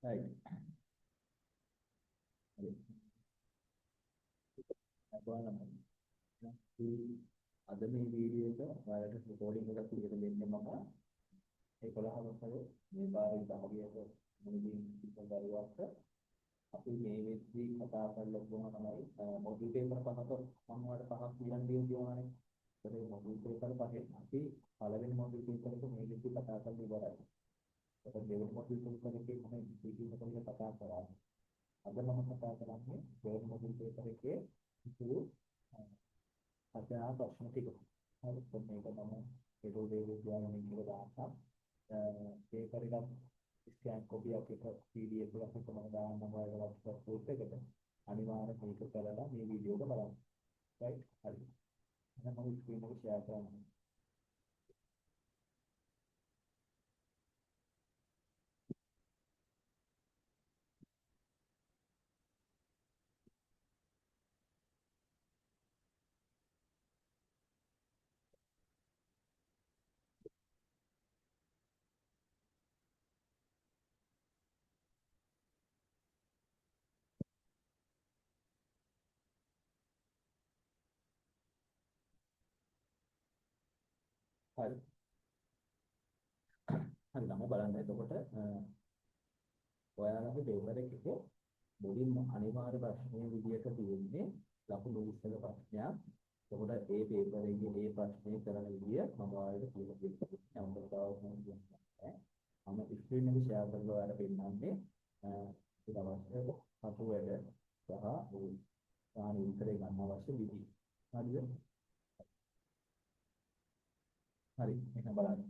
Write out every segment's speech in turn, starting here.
Right. අද මේ video එක ඔයාලට රෙකෝඩින් එකක් විදිහට දෙන්න මම 11 වසරේ මේ බාහිර භාගයක මුලින් ඉස්සරහට අපි මේ වෙද්දී කතා කරලා කොහොම තමයි මොඩියුල් පේපර් පහක මම ඔයාලට පහක් කියන්න දීලානේ. ඒ මොඩියුල් පේපර් පහේ අපි පළවෙනි මොඩියුල් පේපර් එක මේ වෙද්දී කතා කරලා ඉවරයි. ඒක දෙවෙනි මොඩියුල් පේපර් එකේ මම ඉතිරි කොටස කතා කරා. අද මම කතා කරන්නේ දෙවෙනි මොඩියුල් පේපර් එකේ ඉතුරු අධ්‍යාපන ප්‍රශ්න ටික. හරි මේක තමයි ඒක විද්‍යාලයෙන් කියලා දාන්න. පේපර් එකක් ස්කෑන් කොපි එකක් PDF එකක් තමයි දාන්න ඔයාලට WhatsApp එකට. අනිවාර්යයෙන් මේක කරලා මේ වීඩියෝ එක බලන්න. right හරි. එහෙනම් මම ස්ක්‍රීන් එක ෂෙයා කරනවා. හරි. හරි ළම බලන්න. එතකොට ඔයාලගේ පේපර් එකේ මුලින්ම අනිවාර්ය ප්‍රශ්නයේ විදියට තියෙන්නේ ලකුණු 20ක ප්‍රශ්නයක්. එතකොට ඒ පේපර් එකේ මේ ප්‍රශ්නේ කරන විදිය මම ඔයාලට කියලා දෙන්නම්. අම්බතාවක් මම කියන්නේ. මම ස්ක්‍රීන් එක ෂෙයා කරලා ඔයාලට පෙන්නන්නේ ඒක අවශ්‍ය කටු වැඩ සහ ඒ ගාන විතරේ ගන්න අවශ්‍ය විදි. හරිද? හරි. එහෙනම් බලන්න.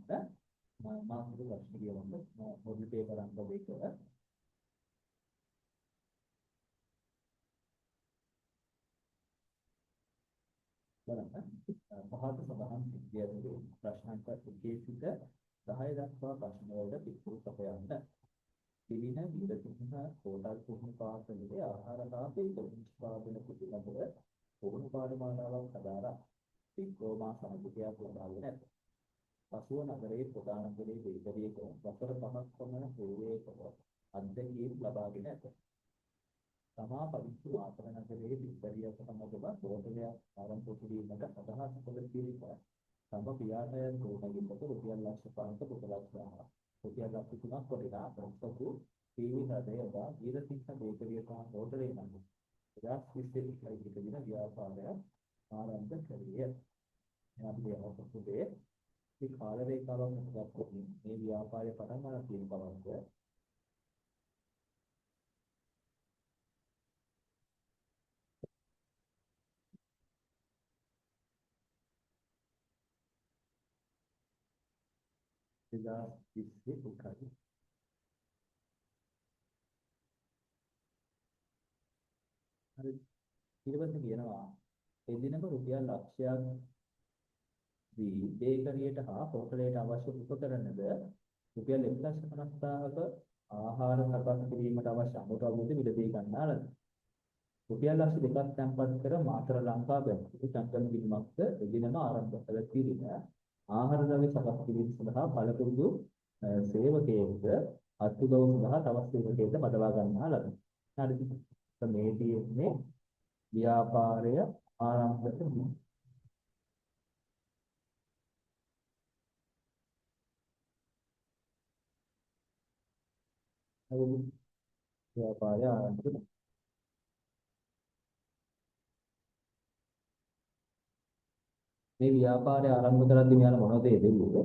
මම අද ප්‍රශ්න කියවන්න. මොඩියුල් පේපර් අංක 2 බලන්න පහත සඳහන් සිද්ධියදී ප්‍රශ්නාංක 1 සිට 10 දක්වා ප්‍රශ්න වලට පිටුපත හොයන්න. පිළින විරතුන කෝටල් කුහුණු පාසලේ ආහාර ලාභී උත්පාදන පිළිබඳව පුහුණු පාඨමාලාවක් හදාරා ඩිප්ලෝමා සමගියක් ලබාගෙන ඇත. පසුව නගරයේ ප්‍රධාන පොලේ බේකරියක වසර 5ක් පමණ සේවයක අධ්‍යක්ෂකයෙක් ලබාගෙන ඇත. තමා පවිත්‍ර ආතන නගරයේ බේකරියක සමගම හෝටලයක් ආරම්භ කිරීමට අදහස් කළ පිරිස තම පියාටයන් ගොඩනැගිල්ලට රුපියල් ලක්ෂ 5ක පුතලක් දානවා. රුපියල් ලක්ෂ 3ක් කොටිනා ප්‍රස්තුතු ටීවී හදයදා වීරසිංහ බේකරිය සහ හෝටලේ නම් 2020 ඉදිරි දින ව්‍යාපාරය ආරම්භ කළේය. අපි අවසුවේ මේ කාල රේඛාවක් මොකක්ද මේ ව්‍යාපාරය පටන් ගන්න තියෙන බවද ඉදා ඉස්සේ උකයි. හරි ඊට පස්සේ කියනවා එදිනම රුපියල් ලක්ෂයක් දී බේකරියට හා හෝටලයට අවශ්‍ය උපකරණද රුපියල් 1,50,000ක ආහාර සකස් කිරීමට අවශ්‍ය අමුද්‍රව්‍යද මිලදී ගන්නා ලද. රුපියල් ලක්ෂ 2ක් තැන්පත් කර මාතර ලංකා බැංකුවේ සංගම බිමක්ද එදිනම ආරම්භ කළ කිරීම ආහාර ද්‍රව්‍ය සකස් කිරීම සඳහා බලපුරුදු සේවකයෙකුද අත්උදව් සඳහා තවත් සේවකයෙකුද බදවා ගන්නා ලද. හරිද? මේ තියෙන්නේ ව්‍යාපාරය ආරම්භ කිරීම. හරිද? ව්‍යාපාරය ආරම්භ කිරීම. මේ ව්‍යාපාරය ආරම්භ කරද්දී මෙයාලා මොනවද දෙන්නේ?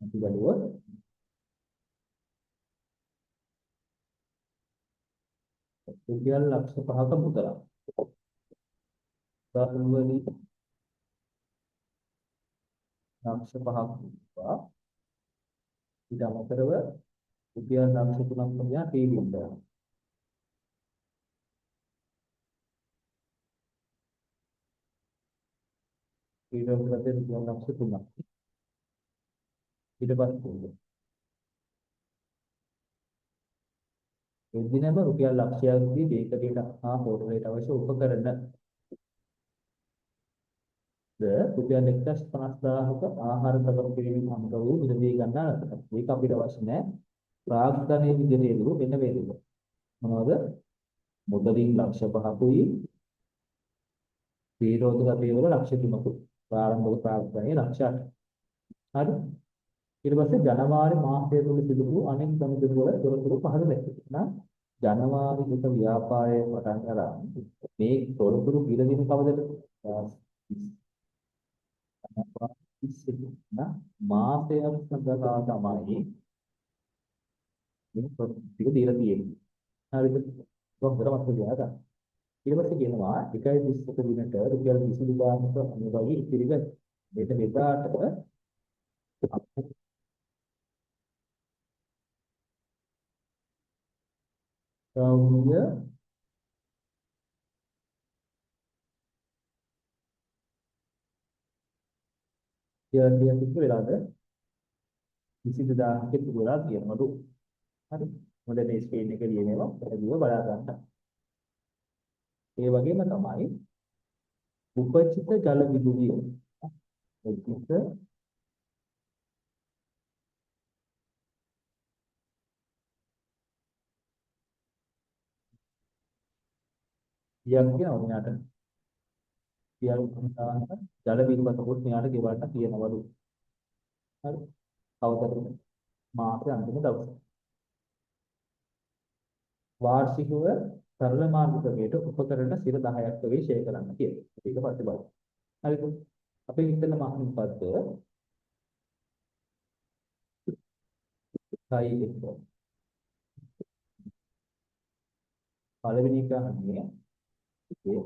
අපි බලුවොත් රුපියල් ලක්ෂ 5ක මුදලක්. උදාහරණවලින් ලක්ෂ 5ක් වුණා. ඊට අමතරව රුපියල් ලක්ෂ 3ක් වගේ ටීවී එක. ඊට පස්සේ රුපියල් ලක්ෂ 3ක්. ඊට පස්සේ එදිනම රුපියල් ලක්ෂයක් දී බේකරියට හා හෝටලයට අවශ්‍ය උපකරණ රුපියල් 1,50,000ක ආහාර සකස් කිරීමේ අමුද්‍රව්‍ය මිලදී ගන්නා ලද. ඒක අපිට අවශ්‍ය නැහැ. ප්‍රාග්ධනයේ විදිහට එළුව වෙන වේලුව. මොනවද? මුදලින් ලක්ෂ 5කුයි විරෝධක පියවර ලක්ෂ 3කුයි. ප්‍රාරම්භක ප්‍රාග්ධනයේ ලක්ෂ 8. හරි. ඊට පස්සේ ජනවාරි මාසය තුල සිදු වූ අනෙක් ගනුදෙනු වල තොරතුරු පහළ දැක්වෙනවා. ජනවාරි දුක ව්‍යාපාරය පටන් ගන්න මේ තොරතුරු පිළිදින කවදද? මාසයක් සඳහා තමයි මේ ටික දීලා තියෙන්නේ. හරිද? කොහොමද මතක තියාගන්න. ඊට පස්සේ කියනවා 1.20ක දිනට රුපියල් 22000ක අනුභවී ඉතිරි වෙන. මේක මෙදාට සෞම්‍ය කියන කිව්ව වෙලාද 22000ක ඉතුරුලා තියෙනවලු. හරි. මොකද මේ ස්ක්‍රීන් එක ලියනවා පැහැදිලිව බලා ගන්න. ඒ වගේම තමයි උපචිත ජල විදුලිය. උපචිත යම් කියන ඔයාට සියලු සංස්ථාවන්ට ජල බිල්පතකුත් මෙයාට ගෙවන්න කියනවලු. හරි. කවදද? මාසේ අන්තිම දවසේ. වාර්ෂිකව සරල මාර්ගයකට උපකරණ සිර 10ක් වගේ ෂෙයා කරන්න කියලා. ඒක පස්සේ බලමු. හරිද? අපි හිතන මහනුපත සයි එක. පළවෙනි එක අහන්නේ ඒ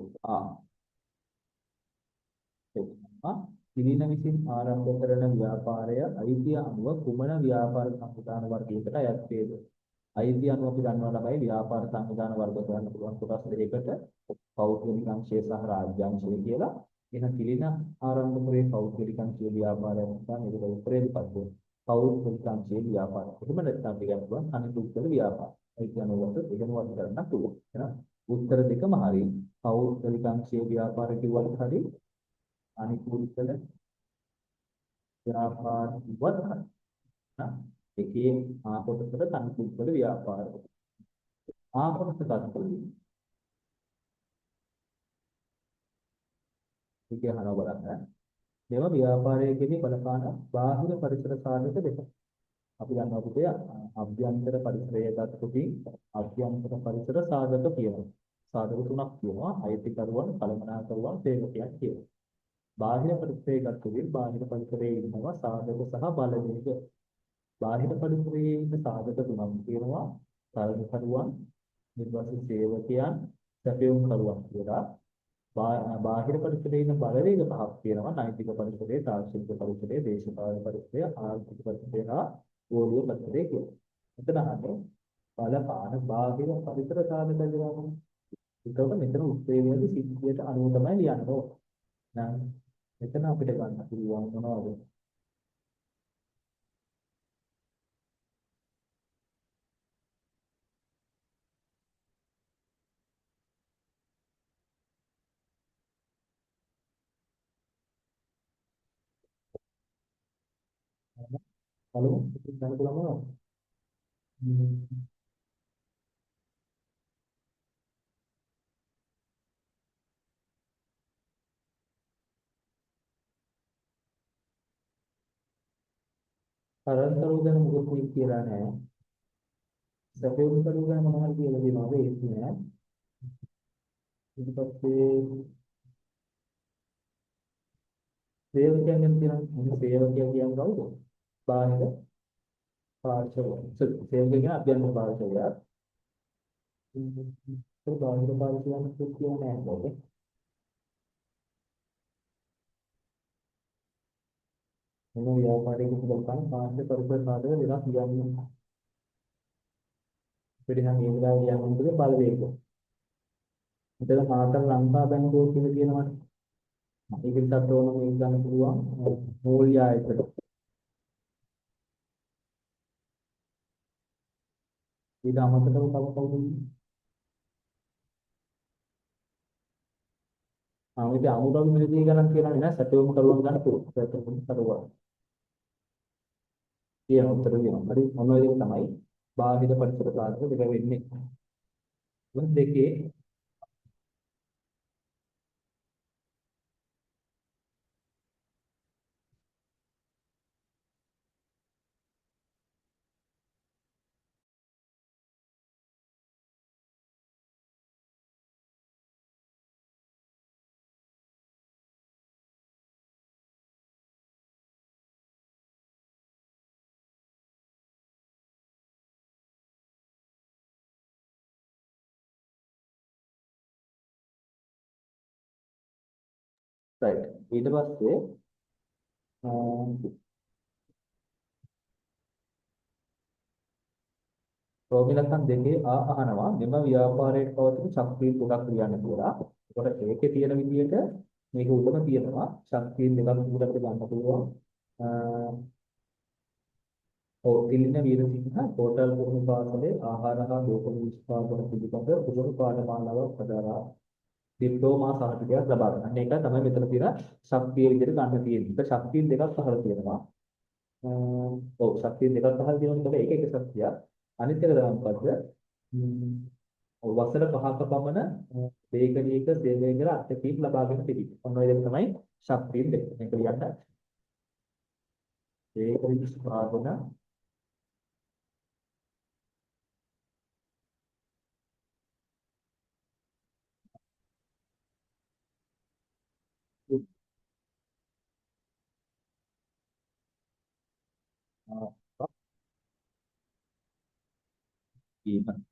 පිළින විසින් ආරම්භ කරන ව්‍යාපාරය අයිතිය අනුව කුමන ව්‍යාපාර සංවිධාන වර්ගයකට අයත් වේද? අයිතිය අනුව අපි ගන්නවා ළමයි ව්‍යාපාර සංවිධාන වර්ග කරන්න පුළුවන් කොටස් දෙකකට පෞද්ගලික අංශය සහ රාජ්‍ය අංශය කියලා. එහෙනම් පිළින ආරම්භ කරේ පෞද්ගලික අංශයේ ව්‍යාපාරය නිසා මේක උපරේදී පද්ද. පෞද්ගලික අංශයේ ව්‍යාපාරය. එහෙම නැත්නම් අපි ගන්නවා අනිත් ව්‍යාපාර. අයිතිය අනුව ඉගෙනුවත් කරන්න පුළුවන්. එහෙනම් උත්තර දෙකම හරි. පෞද්ගලික අංශයේ ව්‍යාපාර කිව්වට හරි අනිකුත්තල ව්‍යාපාර කිව්වත් හරි. එකේ ආපොතකට අනිකුත්තල ව්‍යාපාර. ආපොතට ගත්තොත් ඒක අහනවා බලන්න. මේව ව්‍යාපාරයේදී බලපාන බාහිර පරිසර සාධක දෙක. අපි ගන්නවා පුතේ අභ්‍යන්තර පරිසරය ගත්තොතින් අභ්‍යන්තර පරිසර සාධක කියනවා. සාධක තුනක් කියනවා. අයිතිකරුවන්, කළමනාකරුවන්, සේවකයන් කියනවා. බාහිර පරිසරයේ ගත්තොතින් බාහිර පරිසරයේ ඉන්නවා සාධක සහ බලවේග. බාහිර පරිසරයේ ඉන්න සාධක තුනක් කියනවා. කළමනාකරුවන්, නිර්වාසිත සේවකයන්, සැපයුම් කරුවන් කියලා. බාහිර පරිසරයේ ඉන්න බලවේග පහක් කියනවා. නෛතික පරිසරයේ, තාක්ෂණික පරිසරයේ, දේශපාලන පරිසරයේ, ආර්ථික පරිසරයේ හා ගෝලීය පරිසරයේ කියලා. එතන අහන්නේ බලපාන බාහිර පරිසර සාධක කියලා. ඒකව මෙතන උත්පේවයේදී සිද්ධියට අනුව තමයි ලියන්න ඕන. නම් මෙතන අපිට ගන්න පුළුවන් මොනවද? බලමු ගන්න පුළුවන් මොනවද? කරන්තරු ගැන මොකක්ද කියලා නෑ. සැපයුම් කරු ගැන මොනවද කියලා දෙනවද ඒත් නෑ. ඊට පස්සේ සේවකයන් ගැන කියනවා. සේවකයන් කියන්නේ කවුද? බාහිර පාර්ශව. සේවකයන් කියන අභ්‍යන්තර පාර්ශවය. ඒ බාහිර පාර්ශවයන් කියලා නෑ නේද? මොන ව්‍යාපාරයක බලපාන බාහිර පරිසර සාධක වෙනස් කියන්නේ. පිළිහන් ඒ විදිහට යන්නේ බලවේග. මෙතන මාතර ලංකා බැංකුව කියලා කියනවනේ. ඒකෙත් ඕන මේක ගන්න පුළුවන් මූල්‍ය ආයතන. ඊට අමතරව තව කවුද ඉන්නේ? ආමිත අමුඩවි මිලදී ගණන් කියලා නෑ සැපයුම් කරුවන් ගන්න පුළුවන්. සැපයුම් කරුවා. කියන උත්තර දෙනවා. හරි මොන වගේ තමයි බාහිර පරිසර සාධක දෙක වෙන්නේ. ඔය දෙකේ right. ඊට පස්සේ රෝමිලකන් දෙකේ අහනවා මෙම ව්‍යාපාරයට පවතින ශක්තිය තුනක් ලියන්න කියලා. ඒකට ඒකේ තියෙන විදිහට මේක උඩම තියෙනවා ශක්තිය දෙකක් උඩට ගන්න පුළුවන්. තිලින වීරසිංහ හෝටල් පුහුණු පාසලේ ආහාර හා දෝපන නිෂ්පාදන පිළිබඳ උගුරු පාඨමාලාවක් පදාරා ඩිප්ලෝමා සහතිකයක් ලබා ගන්න. මේක තමයි මෙතන තියෙන ශක්තිය විදිහට ගන්න තියෙන්නේ. ඒක ශක්තිය දෙකක් අහලා තියෙනවා. ඔව් ශක්තිය දෙකක් අහලා තියෙනවා. ඒක එක ශක්තියක්. අනිත් එක තමයි මොකද්ද? වසර 5ක පමණ බේකරියක සේවය කර අත්දැකීම් ලබාගෙන තිබේ. ඔන්න ඔය දෙක තමයි ශක්තිය දෙක. මේක ලියන්න. බේකරි නිෂ්පාදන වීම.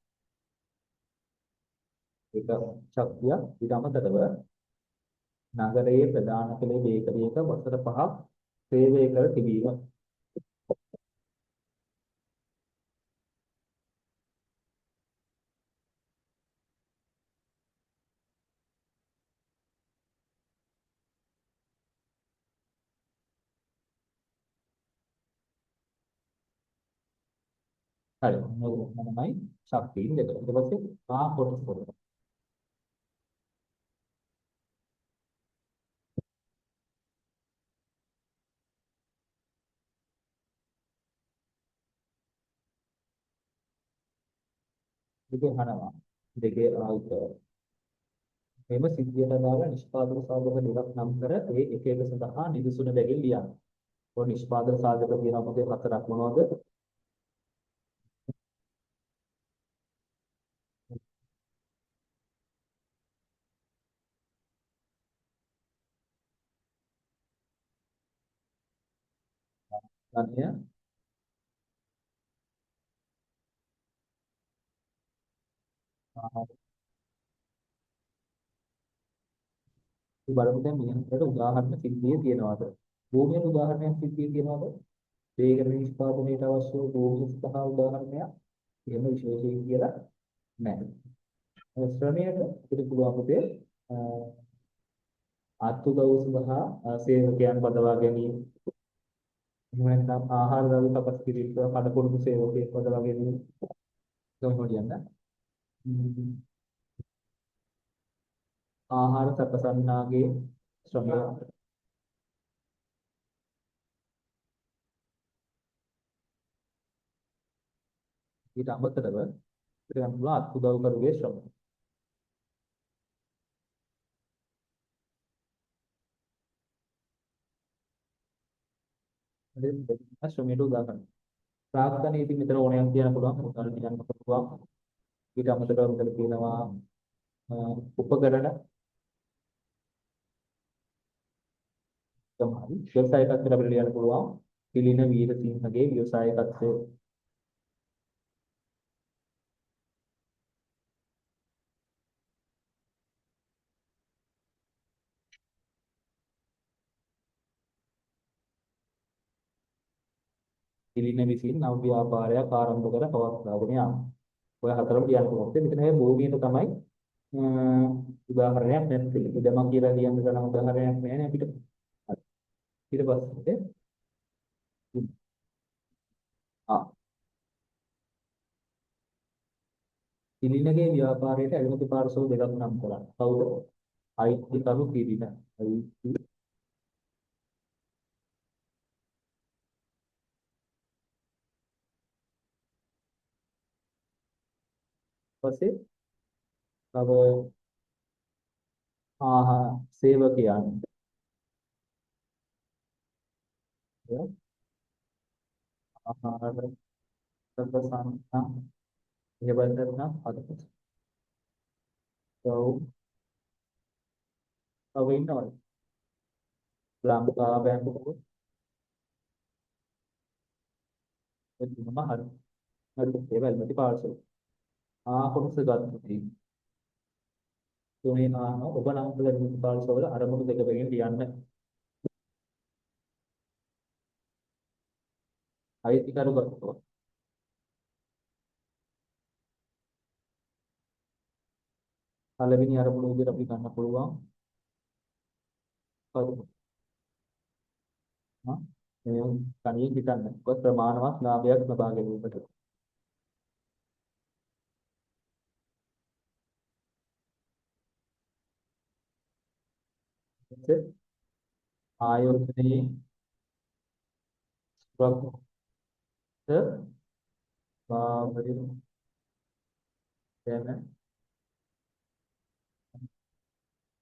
ඒක ශක්තිය. ඊට අමතරව නගරයේ ප්‍රධාන කළේ බේකරියක වසර 5ක් සේවය කර තිබීම. හරි. මොනමයි ශක්තිය දෙක. ඊට පස්සේ කොටස් පොත. දෙකේ අහනවා. දෙකේ ආයත මෙම සිද්ධියට අදාළ නිෂ්පාදක සාධක දෙකක් නම් කර ඒ එක එක සඳහා නිදසුන බැගින් ලියන්න. ඔය නිෂ්පාදක සාධක තියෙනවා මොකද හතරක් මොනවද? ධනය, ආහාර. අපි බලමු දැන් මෙහෙකට උදාහරණ සිද්ධිය තියෙනවද? භූමියට උදාහරණයක් සිද්ධිය තියෙනවද? වේගන නිෂ්පාදනයට අවශ්‍ය භූමිය සහ උදාහරණයක් එහෙම විශේෂයෙන් කියලා නැහැ. ශ්‍රමයට අපිට පුළුවන් පුතේ අත්උදව් සඳහා සේවකයන් බදවා ගැනීම. එහෙම නැත්නම් ආහාර ද්‍රව්‍ය සකස් කිරීම කඩපොළු සේවකයෙක් බදවා ගැනීම. කොහොමද කියන්නේ? ආහාර සකසන්නාගේ ශ්‍රමය. ඊට අමතරව අපිට ගන්න පුළුවන් අත්උදව් කරුගේ ශ්‍රමය. හරි ශ්‍රමයට උදාහරණ. ප්‍රාක්‍තනයේ ඉතින් මෙතන ඕනෑම කියන්න පුළුවන් උදාහරණ කියන්න පුළුවන්. ඊට අමතරව මෙතන තියෙනවා උපකරණ තමයි ව්‍යවසායකත්වයට අපිට ලියන්න පුළුවන්. පිළින වීරසිංහගේ ව්‍යවසායකත්වය. පිළින විසින් නව ව්‍යාපාරයක් ආරම්භ කර පවත්වාගෙන යාම. ඔය හතරම ලියන්න පුළුවන්. මෙතන මේ භූමියට තමයි උදාහරණයක් නැත්තේ. ඉදමක් කියලා ලියන්න තරම් උදාහරණයක් නැහැ නේ අපිට. හරි. ඊට පස්සේ ආ පිළිනගේ ව්‍යාපාරයට අධිපති පාර්ශව දෙකක් නම් කරා. කවුද? අයිතිකරු පිළින. අයිති පස්සේ තව ආහා සේවකයන් ආහාර ප්‍රසන්න නිබන්ධන අදපස් තව ඉන්නවද ලංකා බැංකුව එතුමම හරි හරි ඒ වැල්මටි පාර්සල් කොටස ගත්තා තුනේ ඔබ නම් කළ නිමිති පාර්සල් වල අරමුණු දෙක වෙනින් ලියන්න අයිතිකරු ගත්තා පළවෙනි අරමුණ විදිහට අපි ගන්න පුළුවන් මේ කණියෙන් හිතන්න කොත් ප්‍රමාණවත් ලාභයක් ලබා ගැනීමට ආයෝජනයේ සුරක්ෂිත භාවයෙන් යන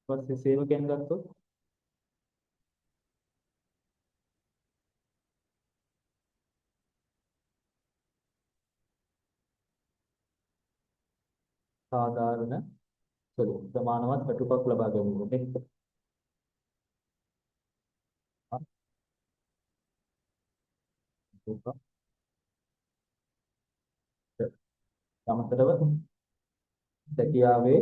පස්සේ සේවකයන් ගත්තොත් සාධාරණ ප්‍රමාණවත් පැටුපක් ලබා ගැනීමට අමතරව දැකියාවේ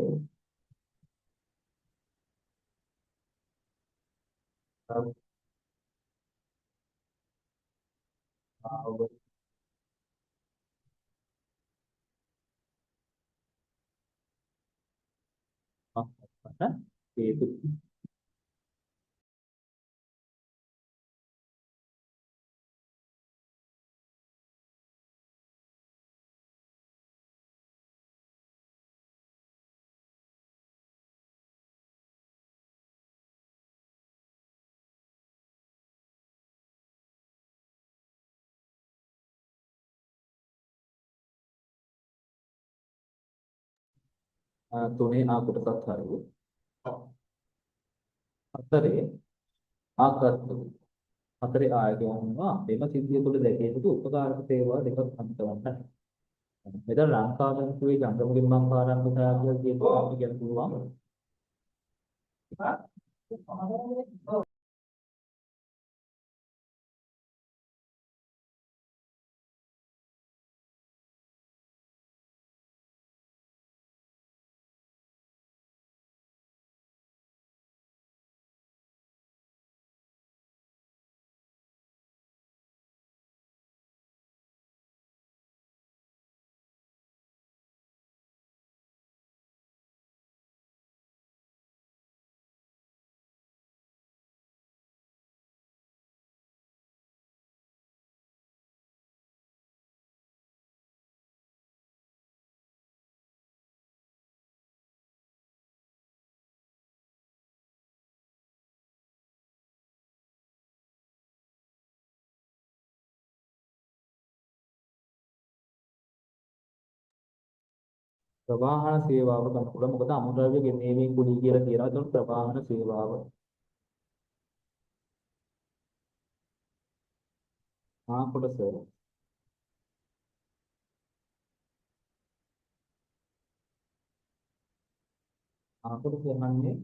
හේතු තුනේ කොටසක් හරියි හතරේ ආකර්ෂක හතරේ ආයතනවා එම සිද්ධිය තුළ දැකිය යුතු උපකාරක සේවා දෙකක් සම්පූර්ණ මෙතන ලංකා බැංකුවේ ජංගම ගිණුම් ආරම්භ සායකය කියන අපි කියන්න පුළුවන් ප්‍රවාහන සේවාව ගන්න පුළුවන් මොකද අමුද්‍රව්‍ය ගෙනීමෙන් කුලී කියලා කියනවා ඒක ප්‍රවාහන සේවාව කොටස කොටස කියන්නේ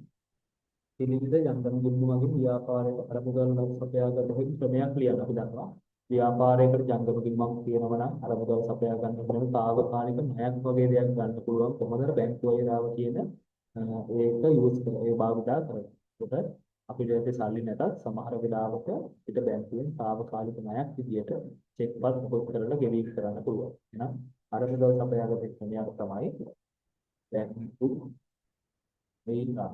පිළිවිද යන්ත්‍රම් ගිණුමකින් ව්‍යාපාරයට අරමුදල් සපයාගත හැකි ක්‍රමයක් ලියන්න අපි දන්නවා ව්‍යාපාරයකට ජංගම ගිණුමක් තියෙනවා නම් අරමුදල් සපයා ගන්න වෙන తాවකාලික ණයක් වගේ දෙයක් ගන්න පුළුවන් කොහොමද බැංකුව වේලාව කියන ඒක යූස් කරලා ඒ භාවිතා කරනවා ඒකට අපිට ඒ සල්ලි නැතත් සමහර වෙලාවක පිට බැංකුවෙන් తాවකාලික ණයක් විදියට චෙක්පත් මොකක් කරලා ගෙවීම කරන්න පුළුවන් එහෙනම් අරමුදල් සපයාගත ක්‍රමයක් තමයි බැංකු වේලා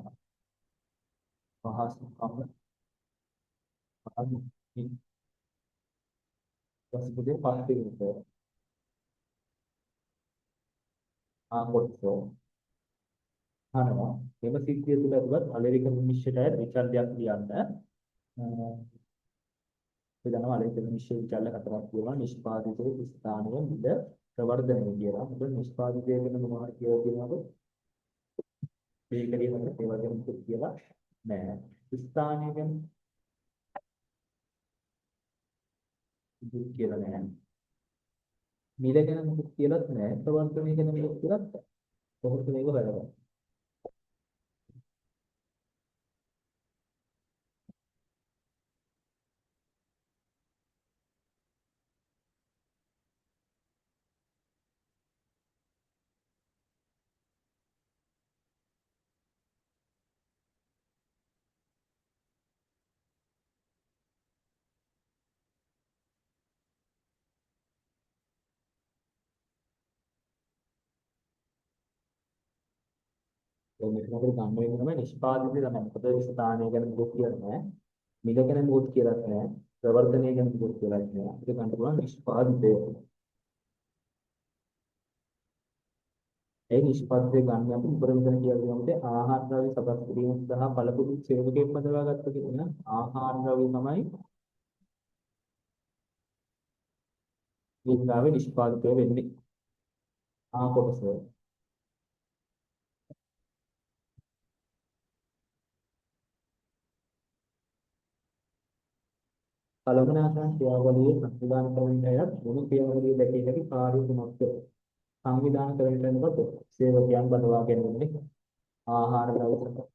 පහසුකම් පසුබිම් පාස්තිවිත කොටස අනවා එම සිද්ධිය තුළ ඇතුළත් අලෙරික නිශ්චයට විචල්යක් ලියන්න ඒ දන්නවා අලෙරික නිශ්චය විචල්ය හතරක් තියෙනවා නිෂ්පාදිත ස්ථානීය මිල ප්‍රවර්ධනය කියලා. මොකද නිෂ්පාදිතය වෙන මොනවා කියලා කියනවද? බේකරි වල ඒ වගේ මුකුත් කියලා නෑ. ස්ථානය ගැන මුකුත් කියලා නෑ. මිල ගැන මුකුත් කියලාත් නෑ. ප්‍රවර්ධනය ගැන මුකුත් කියලාත් නෑ. කොහොමද මේක බලන්නේ? ඒ මෙතනකට ගන්න වෙන්නේ තමයි නිෂ්පාදිතය තමයි. මොකද ස්ථානය ගැන මුකුත් කියලා නෑ. මිල ගැන මුකුත් කියලාත් නෑ. ප්‍රවර්ධනය ගැන මුකුත් කියලාත් නෑ. ඒක ගන්න පුළුවන් නිෂ්පාදිතය. ඒ නිෂ්පත්තිය ගන්න අපි උපරිමයෙන් කියලා දෙනවා ආහාර ද්‍රව්‍ය සකස් කිරීම සඳහා පළපොදු සේවකයෙක් බඳවා ගත්ත කියන ආහාර ද්‍රව්‍ය තමයි විද්‍යාවේ නිෂ්පාදිතය වෙන්නේ. ආ කොටස කලමනාකරන ක්‍රියාවලියේ සංවිධානය කරන අයත් මොන ක්‍රියාවලිය දැකිය හැකි කාර්ය කුමක්ද? සංවිධානය කරන යනකොට සේවකයන් බඳවා ගැනීමනේ ආහාර ද්‍රව්‍ය සකස්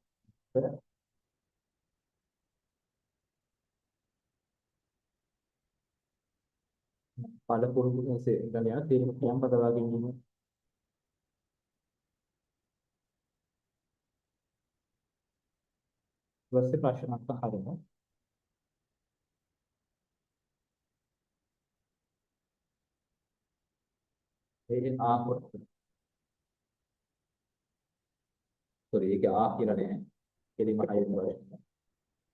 පළපොදු සේවකයන් බඳවා ගැනීම. ඊපස්සේ ප්‍රශ්නක් අහනවා. ඒ ආ කොටස. සෝරි ඒක ආ කියලා නෑ. කෙලින්ම හයින් වල.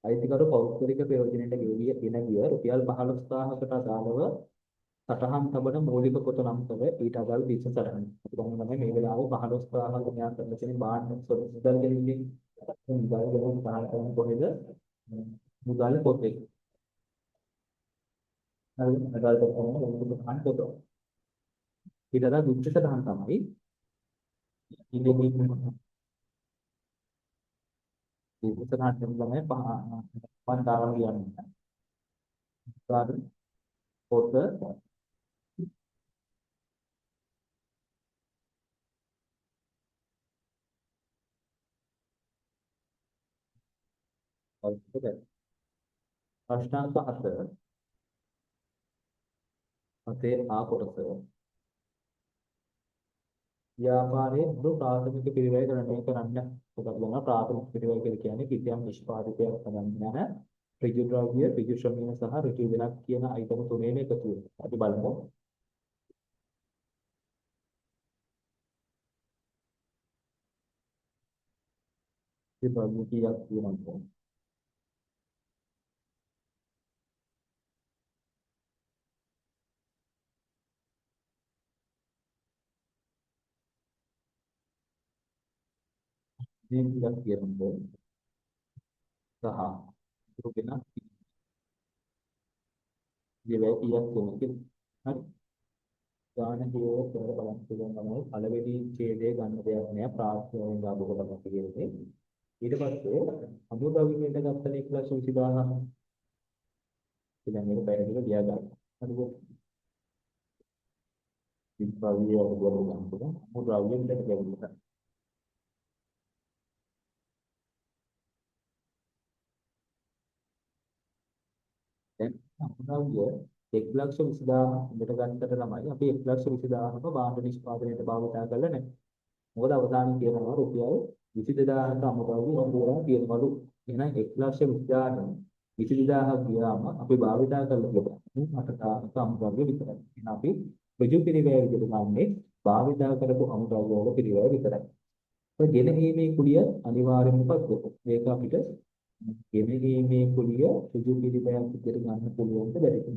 අයිතිකරු පෞද්ගලික ප්‍රයෝජනයට ගෙවිය ගෙන ගිය රුපියල් 15000කට අදාළව සටහන් තබන මූලික පොත නම් කර ඊට අදාළ දිස්ස සටහන. අපි ගමු නම් මේ වෙලාවේ 15000 ගණයක් කරන කෙනෙක් බාන්න මුදල් ගෙනින්නේ මුදල් ගෙනින්න සහන කරන කොහෙද? මුදල් පොතේ. හරි මුදල් පොතේ මුදල් ගන්න පොත. ඊට අදාළ දිස්ස සටහන් තමයි ඉන්නේ දිස්ස සටහන් තමයි පහ තරම් කියන්නේ. පොත ප්‍රශ්නාංක 7 මතේ ආ කොටස ව්‍යාපාරයේ මුළු ප්‍රාථමික පිරිවැය ගණනය කරන්න. මොකක්ද කියනවා ප්‍රාථමික පිරිවැය කියලා කියන්නේ කිසියම් නිෂ්පාදිතයක් ගන්න නැහැ. ඍජු ද්‍රව්‍ය, ඍජු ශ්‍රමණය සහ ඍජු වෙනත් කියන අයිටම තුනේම එකතුව. අපි බලමු. මේ ද්‍රව්‍ය කීයක් තියෙනවද? මේ කීයක් තියෙනවද? සහ ඍජු වෙනත් දිවැය කීයක් තියෙනවද? හරි. ගාන හේව කියලා බලන්න පුළුවන් තමයි පළවෙනි ඡේදයේ ගන්න දෙයක් නෑ ප්‍රාථමික ගාබුකට අපි කියන්නේ. ඊට පස්සේ අමුද්‍රව්‍යයට ගත්තන 1,20,000 ඉතින් මේක පැහැදිලිව ලියා ගන්න. හරිද? විද්‍යාවිය වල ගන්නකොට අමුද්‍රව්‍යෙට ගැලවිලා. දැන් අමුද්‍රව්‍ය 1,20,000 ඉඳට ගත්තට ළමයි අපි 1,20,000ක භාණ්ඩ නිෂ්පාදනයට භාවිතා කරලා නැහැ. මොකද අවදානම් කියනවා රුපියල් 22,000ක අමුද්‍රව්‍ය හොඳලා කියනවලු. එහෙනම් 1,20,000 22,000 ගියාම අපි භාවිතා කරලා තියෙනවා 8,000ක අමුද්‍රව්‍ය විතරයි. එහෙනම් අපි ඍජු පිරිවැය විදිහට ගන්නේ භාවිතා කරපු අමුද්‍රව්‍ය වල පිරිවැය විතරයි. ඒ ගෙනීමේ කුලිය අනිවාර්යයෙන්ම මොකක්ද? මේක අපිට ගෙනීමේ කුලිය ඍජු පිරිවැයක් විදිහට ගන්න පුළුවන්ද බැරිද?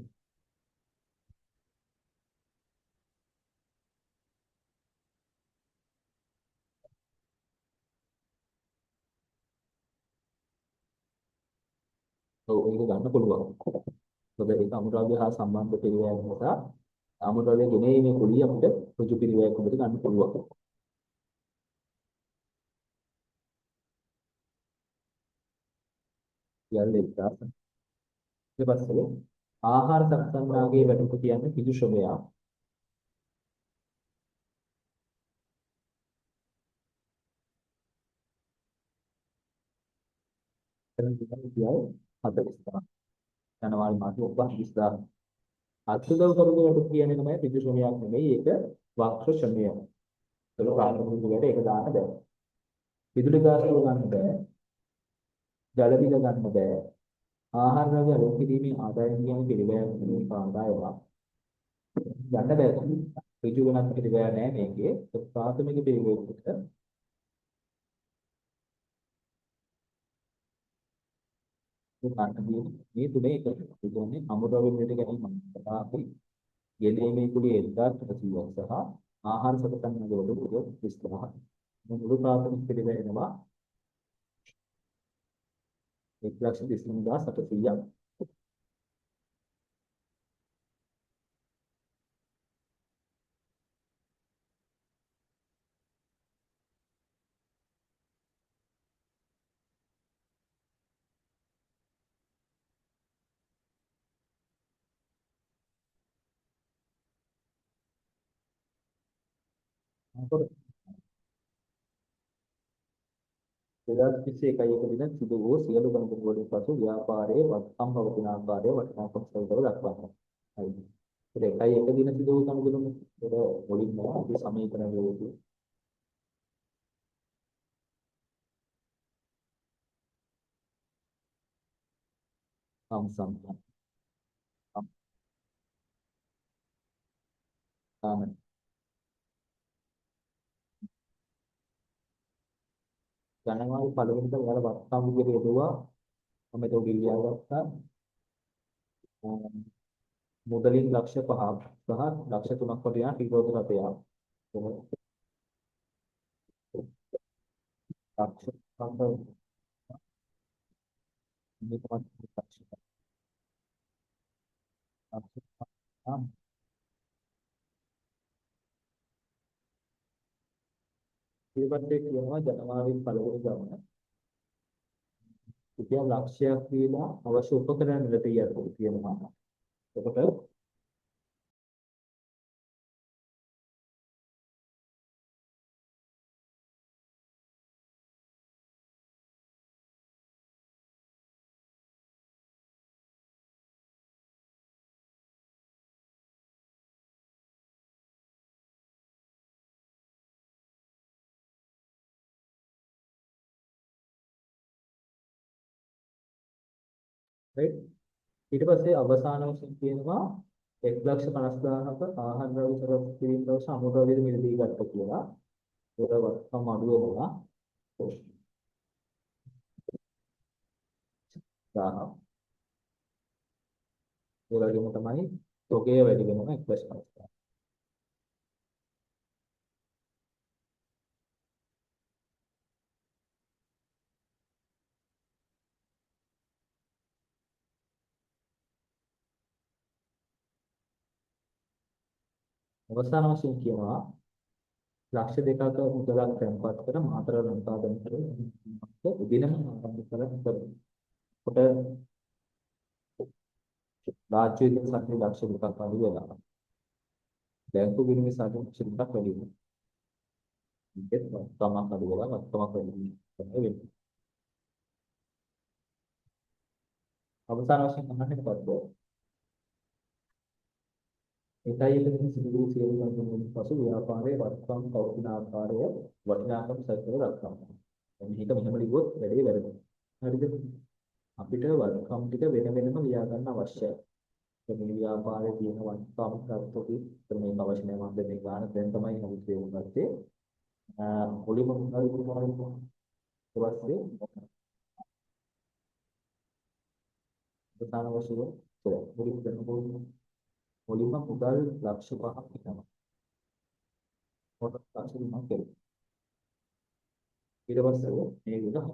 ඔව් ඒක ගන්න පුළුවන්. මොකද ඒක අමුද්‍රව්‍ය හා සම්බන්ධ පිළිවෙල නිසා අමුද්‍රව්‍ය ගෙනීමේ කුලිය අපිට ඍජු පිළිවෙලක් උඩට ගන්න පුළුවන්. කියන්නේ ඒක. ඊට පස්සේ ආහාර සම්සන්නාගේ වැටුප කියන්නේ පිදු ශ්‍රමයක්. එතන කියන්නේ 40. ජනවාරි මාසේ 20. අත්දව කරුගේ වැටුප කියන්නේ තමයි පිදු ශ්‍රමයක් නෙමෙයි ඒක වක්‍ර ශ්‍රමය. ඒක ප්‍රාථමික වැඩ ඒක දාන්න බෑ. විදුලි ගාස්තුව ගන්න බෑ. ජල බිල ගන්න බෑ. ආහාර ද්‍රව්‍ය අලෙවි කිරීමේ ආදායම් කියන පිළිවෙල නෙමෙයි ආදායම. ගන්න බෑ. ඍජු වෙනත් පිළිවෙල නෑ මේකේ. ප්‍රාථමික පිළිවෙලකට ගන්න මේ තුනේ එක. ඒ කියන්නේ අමුද්‍රව්‍ය වලට ගැනීම අපි යෙදීමේ කුලිය 1800ක් සහ ආහාර සැපසන්න වලට කුලිය 30000ක්. මේ මුළු ප්‍රාථමික පිළිවෙලනවා 1,39,700ක්. අතකොට 2021 දින සිදු වූ සියලු ගණන් වලින් පසු ව්‍යාපාරයේ වත්කම් පවතින ආකාරය වටිනාකම් සහිතව දක්වනවා. හරි. ඒක 1 දින සිදු වූ සමුදෙන ඒක මුලින්ම අපි සමීකරණ වලදී සම්සම් සම්සම් ජනවාරි පළවෙනිදා ඔයාලා වත්කම් විදියට යදුවා මම ඒක උගිලියාගත්තා මුදලින් ලක්ෂ 5ක් සහ ලක්ෂ 3ක් වටිනා ටිකෝද රටයක් ලක්ෂ 5ක් මේක තමයි ලක්ෂ 5ක් ඊපස්සේ කියනවා ජනවාරි පළවෙනිදාම රුපියල් ලක්ෂයක් දීලා අවශ්‍ය උපකරණ වලට යන්න කියනවා. එතකොට right ඊට පස්සේ අවසාන වශයෙන් කියනවා 1,50,000ක ආහාර ද්‍රව්‍ය සරස් කිරීම දවස අමුද්‍රව්‍ය මිලදී ගත්ත කියලා. ඒක වත්කම් අඩු වෙනවා. 1000. ඒ වගේම තමයි තොගය වැඩි වෙනවා 1,50,000. අවසාන වශයෙන් කියනවා ලක්ෂ දෙකක මුදලක් තැන්පත් කර මාතර ලංකාදන් කර දිනම ආරම්භ කර කොට රාජ්‍යයේ සල්ලි ලක්ෂ දෙකක් වගේ වෙනවා. බැංකු විනිමය සල්ලි ලක්ෂ දෙකක් වැඩි වෙනවා. ඒකත් වත්කමක් අඩු වෙලා වත්කමක් වැඩි වෙනවා. අවසාන වශයෙන් අහන්නේ මොකද්ද? එකයි එක දින සිදු වූ සියලු ගණන් පසු ව්‍යාපාරයේ වත්කම් පවතින ආකාරය වටිනාකම් සැකසල දක්වනවා. මේක මෙහෙම ලිව්වොත් වැඩේ වැරදියි. හරිද? අපිට වත්කම් ටික වෙන වෙනම ලියා ගන්න අවශ්‍යයි. මේ ව්‍යාපාරයේ තියෙන වත්කම් ගත්තොත් මේක අවශ්‍ය නැහැ මම මේ ගාන දැන් තමයි හවුස් තේරුම් ගත්තේ. මුලින්ම මුදල් කුමාරයෙක් ඊට පස්සේ ප්‍රධාන වශයෙන් මුලින්ම කරනකොට මුලින්ම මුදල් ලක්ෂ 5ක් වෙනවා. මොකද ලක්ෂ 5ක් කෙරේ. ඊට පස්සේ මේ විදිහ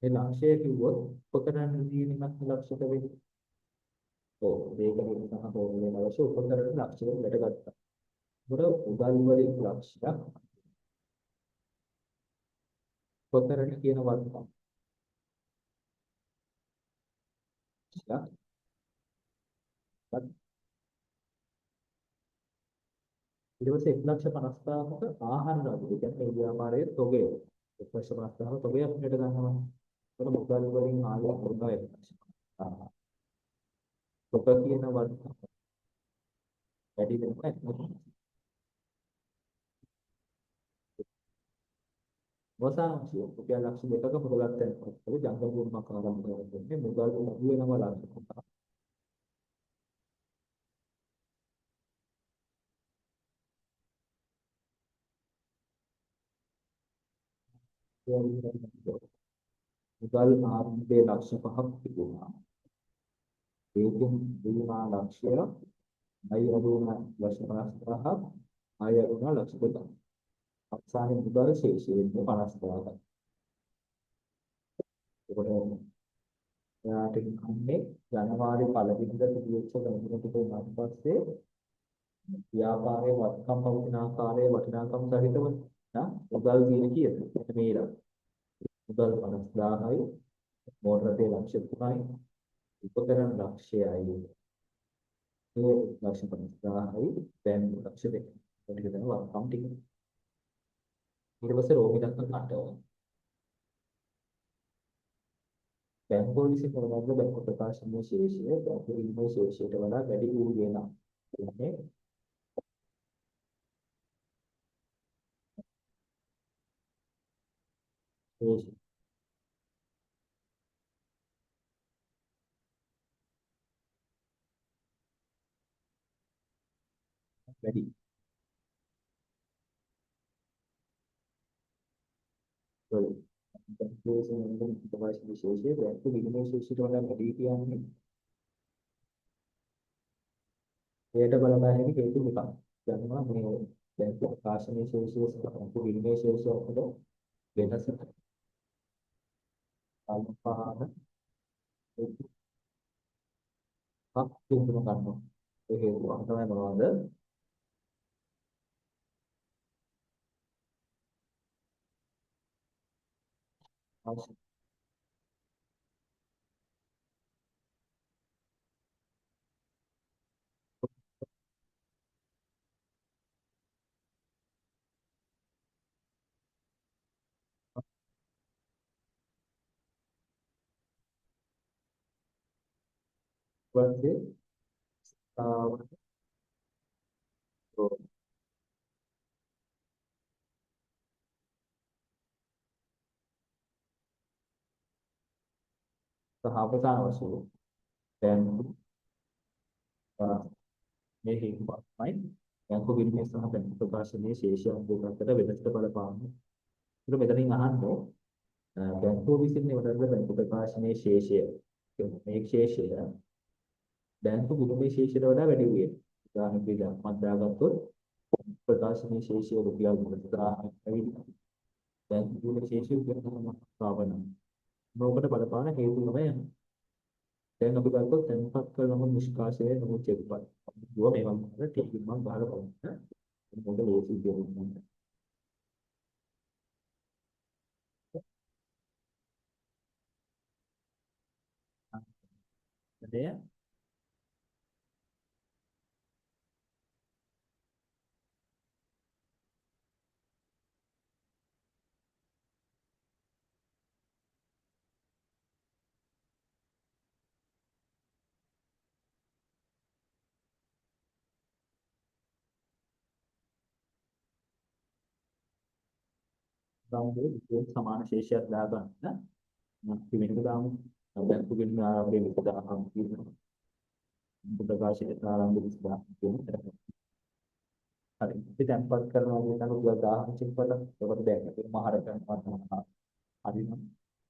ඒ ලක්ෂය කිව්වොත් උපකරණ දීමක් ලක්ෂිත වෙන්නේ. ඔව් මේක නිසා හොරේ අවශ්‍ය උපකරණ ලක්ෂ්‍ය වලට ගත්තා. ඒකට උදල් වලින් ලක්ෂයක් උපකරණ කියන වර්ගයක්. ඊට පස්සේ 1,50,000ක ආහාර ද්‍රව්‍ය. ඒ කියන්නේ ව්‍යාපාරයේ තොගය. 1,50,000 තොගය අපිට ගන්නවා. ඒක මුදල් වලින් ආයෙ කරනවා 1,50,000. තොග කියන වර්ග වැඩි වෙනවා. වසාංශය රුපියල් ලක්ෂ දෙකක මුදලක් දැක්කොත් ජංගම භූමියක් ආරම්භ කරගන්නේ මුදල් ලැබු වෙනවා ලක්ෂ. මුදල් ආරම්භයේ ලක්ෂ 5ක් තිබුණා. ඒකෙන් දුනා ලක්ෂය අය අරුණ ලක්ෂ 50,000ක් අය අරුණ ලක්ෂ 2ක්. අවසානයේ මුදල් ශේෂය වෙන්නේ 50,000ක්. ඒකට එයාට ඉන්නේ ජනවාරි පළවෙනිදා තිබිච්ච ගණනකට උනාට පස්සේ ව්‍යාපාරයේ වත්කම් පවතින ආකාරයේ වටිනාකම් සහිතව නා මුදල් දින කීයද? මේලා මුදල් 50,000යි මෝටර තේ ලක්ෂ 3යි උපකරණ ලක්ෂයයි ඒ ලක්ෂ 50,000යි බැංකු ලක්ෂ 2යි. ඒක තමයි වත්කම් ටික. ඊට පස්සේ රෝගී දක්වන කට බැංකුව විසින් කරගන්න බැංකු ප්‍රකාශනයේ ශේෂය බැංකු ඍණයේ ශේෂයට වඩා වැඩි වූ වෙනවා. කියන්නේ ශේෂය වැඩි. බැංකුවේ සම්බන්ධ ප්‍රකාශනයේ ශේෂය බැංකු ඍණයේ ශේෂයට වඩා වැඩි කියන්නේ එයට බලපෑම හේතු දෙකක්. ගන්නවා මේ බැංකු ප්‍රකාශනයේ ශේෂය සහ බැංකු ඍණයේ ශේෂය අතර වෙනස අල්පාන එකක් තුනක් ගන්නවා. ඒ හේතුව තමයි මොනවද? පස්සේ සහවසාන වශයෙන් බැංකු මේ හේතුව තමයි බැංකු විනිමය සහ බැංකු ප්‍රකාශනයේ ශේෂයන් දෙක අතර වෙනසට බලපාන්නේ. ඒක මෙතනින් අහන්නේ බැංකුව විසින් නිවැරදිව බැංකු ප්‍රකාශනයේ ශේෂය මේ ශේෂය බැංකු විනිමය ශේෂයට වඩා වැඩි වේ. උදාහරණයක් විදිහට මම දාගත්තොත් ප්‍රකාශනයේ ශේෂය රුපියල් 10,000ක් ඇවිල්ලා බැංකු විනිමය ශේෂය රුපියල් 10,000ක් පාවනවා. මේකට බලපාන හේතු තමයි යන්නේ. දැන් අපි ගත්තොත් තැන්පත් කරනම නිෂ්කාශනය නමුත් චෙක්පත්. දුව මේවා මොකද ටිකින් මම බහලා බලන්න. මොකද ලේසි දෙයක්. නේද? ගාමුවේ විශේෂ සමාන ශේෂයක් දාගන්න. අපි මේක දාමු. බැංකු විනිමය ආරම්භයේ 20,000ක් කියනවා. ප්‍රකාශනයේ ආරම්භයේ 20,000ක් කියනවා. හරි. අපි තැන්පත් කරනවා කියන එක 10,000 චෙක්පත්. ඒකට දැන් අපි මහර කරනවා. හරිනම්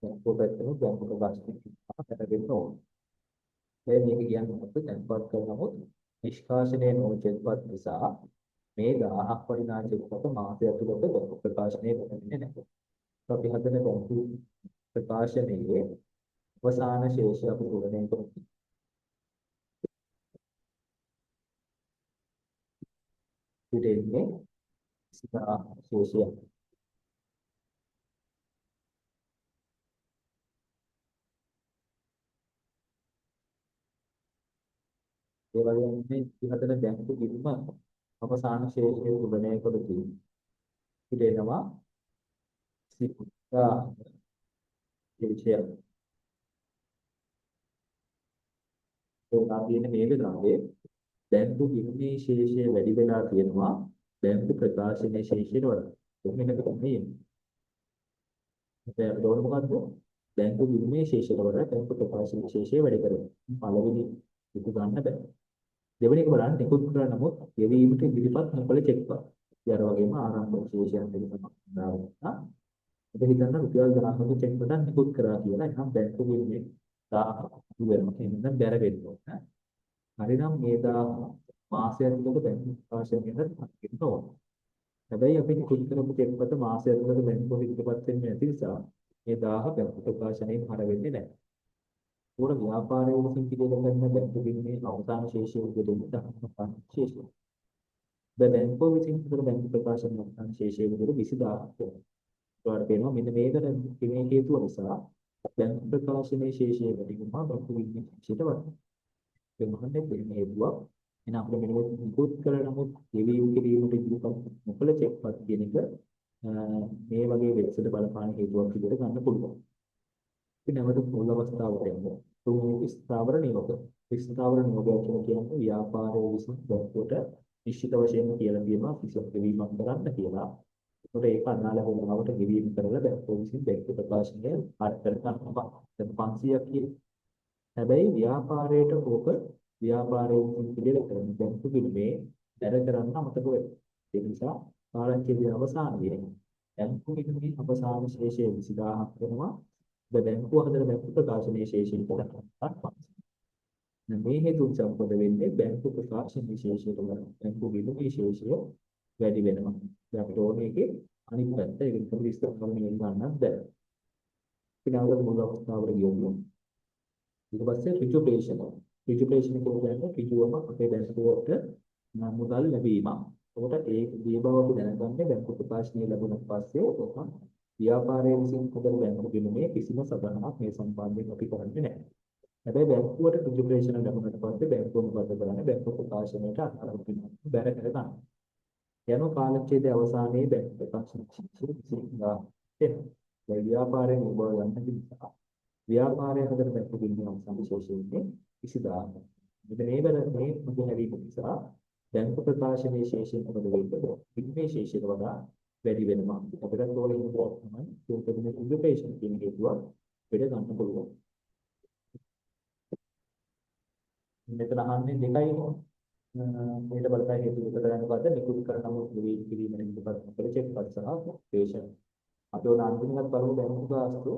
බැංකුව පැත්තෙන් බැංකු ප්‍රකාශනයේ අපිට දෙන්න ඕනේ. මේක කියන්නේ මොකද? තැන්පත් කරනමුත් නිෂ්කාශනයේ නොචෙක්පත් නිසා මේ 1000ක් වටිනා චෙක්පත් මාසය ඇතුළත ප්‍රකාශනය වෙන්නේ නැහැ. අපි හදන බැංකු ප්‍රකාශනයේ අවසාන ශේෂය අපි තුලනේ පිටෙන්නේ සිතා ශේෂය. ඒ වගේම මේ 34 බැංකු කිරීම අවසාන ශේෂයේ තුලනයකදී පිටෙනවා සිතා ශේෂය. ඒවා තියෙන මේ වෙලාවේ බැංකු කිරීමේ ශේෂය වැඩි වෙලා තියෙනවා බැංකු ප්‍රකාශනයේ ශේෂයට වඩා. මෙන්න මේක තමයි. දැන් අපිට ඕන මොකද්ද? බැංකු කිරීමේ ශේෂයට වඩා බැංකු ප්‍රකාශනයේ ශේෂය වැඩි කරගන්න. පළවෙනි එක ගන්න බෑ. දෙවෙනි එක බලන්න නිකුත් කරා නමුත් ගෙවීමට ඉදිරිපත් නොකළ චෙක් පාස්. ඊට වගේම ආරම්භක ශේෂයන් දෙක තමයි දානවා. අපි හිතන්න රුපියල් 1000ක චෙක් පටන් නිකුත් කරා කියලා. එහෙනම් බැංකු කිරීමේ 1000 වෙනවා. එහෙනම් බැර වෙන්න ඕන. හරිනම් මේ 1000 මාසයක් තුළ බැංකු ප්‍රකාශනයට හරියට ඕන. හැබැයි අපි නිකුත් කරපු චෙක් පට මාසයක් තුළ බැංකුවට ඉදිරිපත් වෙන්නේ නැති නිසා මේ 1000 බැංකු ප්‍රකාශනයෙන් හර වෙන්නේ නැහැ. උඩ ව්‍යාපාරයේ විසින් පිළිගන්න බැංකු කිරීමේ අවසාන ශේෂය විදිහට දක්වන ශේෂය. බැංකුව විසින් කරන බැංකු ප්‍රකාශන අවසාන ශේෂය විදිහට 20000ක් වෙනවා. ඒකට පේනවා මෙන්න මේකට මේ හේතුව නිසා බැංකු ප්‍රකාශනයේ ශේෂය වැඩි වුණා බැංකු කිරීමේ ශේෂයට වඩා. ඒ මොකද මේ හේතුව එහෙනම් අපිට මෙන්න නිකුත් කළ නමුත් ගෙවීම් කිරීමට ඉදිරිපත් නොකළ චෙක්පත් කියන එක මේ වගේ වෙනසට බලපාන හේතුවක් විදිහට ගන්න පුළුවන්. අපි නැවත මුල් අවස්ථාවට යමු. තුන්වෙනි ස්ථාවර නියෝග. ස්ථාවර නියෝගය කියන්නේ ව්‍යාපාරයේ විසින් බැංකුවට නිශ්චිත වශයෙන්ම කියලා කියනවා කිසියම් ගෙවීමක් කරන්න කියලා. ඒකට ඒක අදාළ වෙලාවට ගෙවීම කරලා බැංකුව විසින් බැංකු ප්‍රකාශනය ආරම්භ කරනවා. දැන් 500ක් කියන. හැබැයි ව්‍යාපාරයට ඕක ව්‍යාපාරයෙන් පිළිවෙල කරන බැංකු කිරීමේ දැර කරන්න අමතක වෙනවා. ඒ නිසා කාලච්ඡේදයේ අවසානයේ බැංකු කිරීමේ අවසාන ශේෂය 20000ක් වෙනවා. බැංකුව හදන බැංකු ප්‍රකාශනයේ ශේෂය ඉදලා මේ හේතු සම්පද වෙන්නේ බැංකු ප්‍රකාශනයේ ශේෂයට වඩා බැංකු කිරීමේ ශේෂය වැඩි වෙනවා. දැන් අපිට ඕනේ ඒකේ අනිත් පැත්ත ඒක තමයි විස්තර කරන්න ගන්නත් බැහැ. ඊළඟට මුල අවස්ථාවට ගියොත් ඊට පස්සේ රිජුපේෂන් කියන්නේ ඍජුවම අපේ බැංකුවට මුදල් ලැබීම. ඒකට ඒ දී බව අපි දැනගන්නේ බැංකු ප්‍රකාශනය ලැබුණාට පස්සේ ඔක ව්‍යාපාරයේ විසින් හදන බැංකු බිමේ කිසිම සබඳනක් මේ සම්බන්ධයෙන් අපි කරන්නේ නැහැ. හැබැයි බැංකුවට රිජුපේෂන් ලැබුණාට පස්සේ බැංකුව මොකද කරන්නේ? බැංකු ප්‍රකාශනයට අනුකූලව බැර කර ගන්නවා. යන කාලච්ඡේදයේ අවසානයේ බැංකු ප්‍රකාශන විසින්ලා එනවා. ව්‍යාපාරයේ නිබව යන නිසා ව්‍යාපාරයේ හදන බැංකු බිමේ අවසාන විශේෂයෙන්ම 20000. මේ මුදල් හැරීම නිසා බැංකු ප්‍රකාශනයේ ශේෂය මොකද වෙන්නේ? බිමේ ශේෂයට වඩා වැඩි වෙනවා. අපිට ඕනේ තමයි ඒකෙදි ඉන්ඩිකේෂන් කියන හේතුව පිට ගන්න පුළුවන්. මෙතන අහන්නේ දෙකයි මේකට බලපෑ හේතු දෙක දැනගන්න නිකුත් කරනම නෙවෙයි කිරීමෙන් ඉඳපත් අපේ චෙක් පත් සහ පේෂන්. අපි උන අන්තිමට බලමු බැංකු ගාස්තු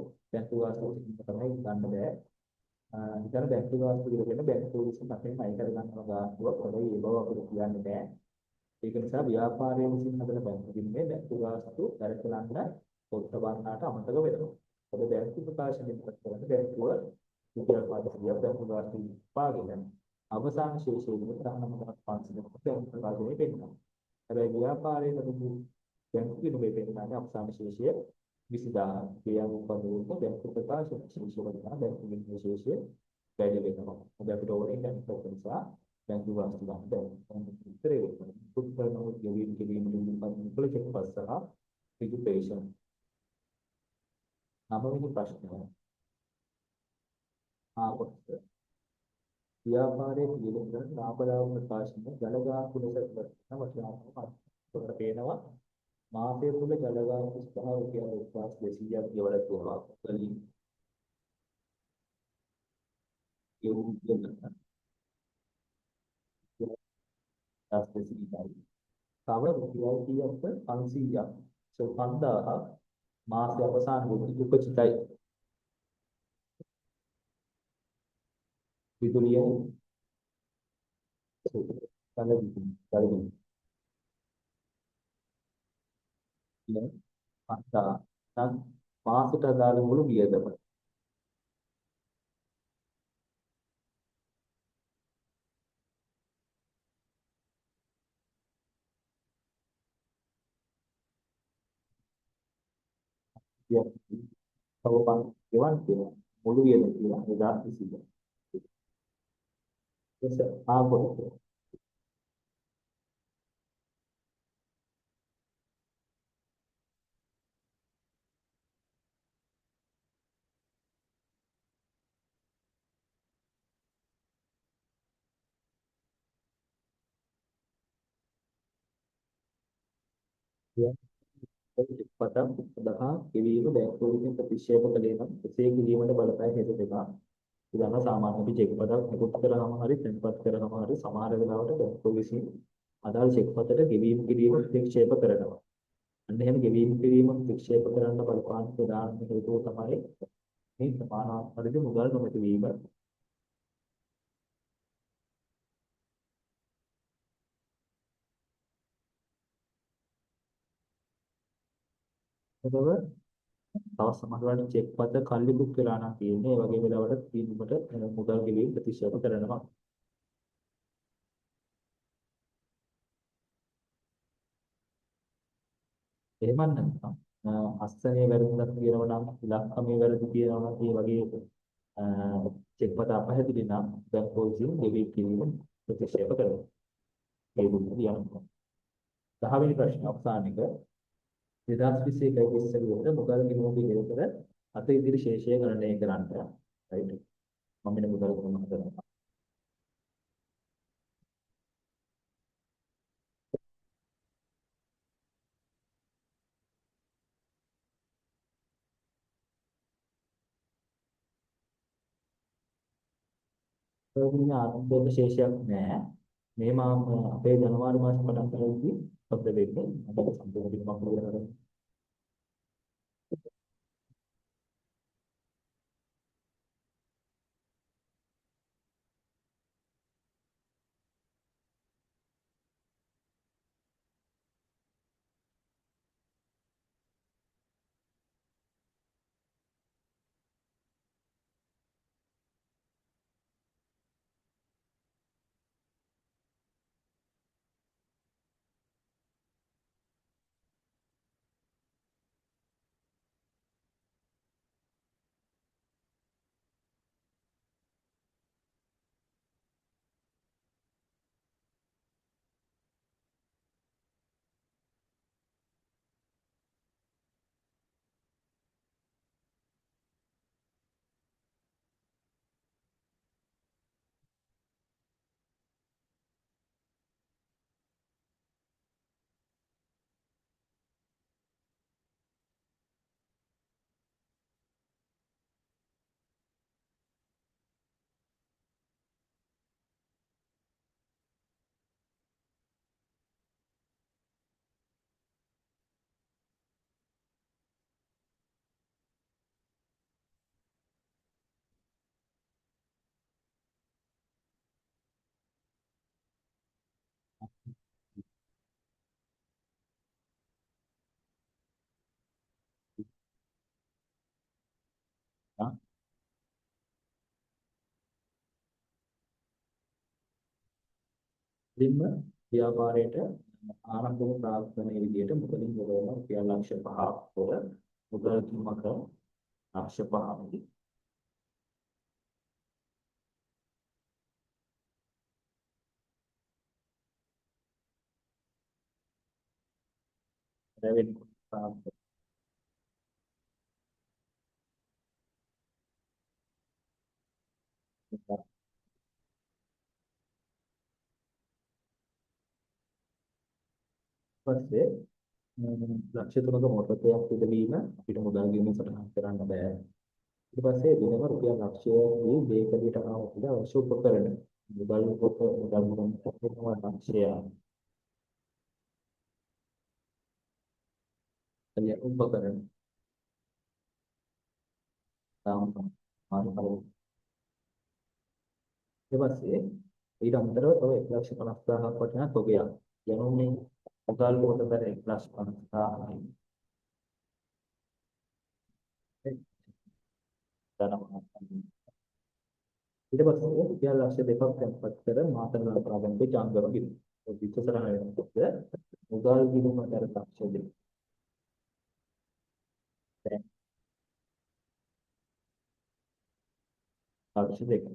තමයි ගන්න බෑ. ඉතල බැංකු ගාස්තු කියන බැංකු විසින් අපෙන් අය කර ගන්නවා ගාස්තුව පොඩි ඒ බව අපිට කියන්න බෑ. ඒක නිසා ව්‍යාපාරයේ විසින් හදන බැංකු කිරීමේ බැංකු ගාස්තු දරකලන්න පොත් බන්නාට අමතක වෙනවා. ඔබ බැංකු ප්‍රකාශනයෙන් කරන බැංකුව රුපියල් 500ක් බැංකු ගාස්තු පාගෙන අවසාන ශේෂයේ 19,500ක් බැංකු ප්‍රකාශනයේ පෙන්නනවා. හැබැයි ව්‍යාපාරයේ ලැබුණු බැංකු කිරීමේ පෙන්නන අවසාන ශේෂය 20000 ක්‍රියාව උපදවන බැංකු ප්‍රකාශන ශේෂය වලට බැංකු කිරීමේ ශේෂය වැඩි වෙනවා. ඔබ අපිට ඕනේ දැන් නිසා බැංකු ගාස්තු ගන්න බැහැ. උත්තරේ උත්තරනෝ ගෙවීම් කිරීමේ පොල චෙක් පස් සහ රිජුපේෂන්. නවවෙනි ප්‍රශ්නය. ආපොත් ව්‍යාපාරයේ පිළිවෙල කරන ලාභලාභ ප්‍රකාශන ජලගාස්තු ලෙස කරන වටිනාකමක් උඩට පේනවා. මාසය තුල ජලගාස්තු 5 රුපියල් 1200ක් ගෙවලා තියෙනවා. වලින් තව රුපියල් කීයක්ද 500ක්. 5000ක් මාසය අවසාන උපචිතයි. විදුලිය කලින් ඉතින් 5000 මාසෙට අදාළ මුළු වියදම. කියන්නේ තවපන් ගෙවන්න කියලා. මුළු වියදම කියලා 1200. එස ආපොත. පතම් සඳහා කෙවීම බැංකුවකින් ප්‍රතික්ෂේප කළේ නම් එසේ කිරීමට බලපෑ හේතු දෙකක්. උදාහරණ සාමාන්‍ය අපි චෙක් පතක් නිකුත් කරාම හරි තැන්පත් කරාම හරි සමහර වෙලාවට බැංකුව විසින් අදාළ චෙක් පතට ගෙවීම කිරීම ප්‍රතික්ෂේප කරනවා. අන්න එහෙම ගෙවීම කිරීම ප්‍රතික්ෂේප කරන්න බලපාන ප්‍රධාන හේතුව තමයි මේ ප්‍රමාණාත්මක මුදල් නොමැති වීම. එතකොට තව සමහරවිට චෙක් පත කල්ලි බුක් වෙලා නම් තියෙන්නේ ඒ වගේ වෙලාවට තීන්දුවට මුදල් ගෙවීම ප්‍රතික්ෂේප කරනවා. එහෙම නැත්නම් අස්සනේ වැරදිලා තියෙනවා නම් ඉලක්කමේ වැරදි තියෙනවා නම් ඒ වගේ චෙක් පත අපහැදිලි නම් බැංකුව විසින් ගෙවීම කිරීම ප්‍රතික්ෂේප කරනවා. ඒ දුන්න කියනවා. 10 වෙනි ප්‍රශ්න අවසාන එක 2021 ඉස්සෙල්ලට මුදල් ගෙවීමේ හේතුව අත ඉදිරි ශේෂය ගණනය කරන්න. රයිට්. මම මෙන්න මුදල් ගණන් කරනවා. ඒකේ ආරම්භක ශේෂයක් නැහැ. මේ අපේ ජනවාරි මාසේ පටන් කරද්දී මොකද වෙන්නේ? අපිට සම්පූර්ණ මම කරනවා. මුලින්ම ව්‍යාපාරයට ආරම්භක ප්‍රාර්ථනාවේ විදිහට මුලින් යොදවන රුපියල් ලක්ෂ 5ක් වර මුදල් තුමක ලක්ෂ 5යි. දෙවෙනි ප්‍රාර්ථනාව පස්සේ ලක්ෂ 3ක මොටරයක් පිටවීම අපිට මුදල් ගෙවීම සටහන් කරන්න බෑ. ඊට පස්සේ දිනම රුපියල් ලක්ෂයකදී බේකරියට ආවොත් අවශ්‍ය උපකරණ මුදල් මුදල් ලක්ෂය උපකරණ තාම මාරු. ඊට පස්සේ ඊට අමතරව තව 1,50,000ක් වටිනා තොගයක් යනුනේ මුදල් පොතකට 1,50,000යි. ධනවාන. ඊට පස්සේ රුපියල් ලක්ෂ දෙකක් තැන්පත් කර මාතර ලබාගන්නට ජංගම ගිණුම. ඔය විකසන වෙනකොට මුදල් ගිණුම කර ලක්ෂ දෙක. දැන් ලක්ෂ දෙක.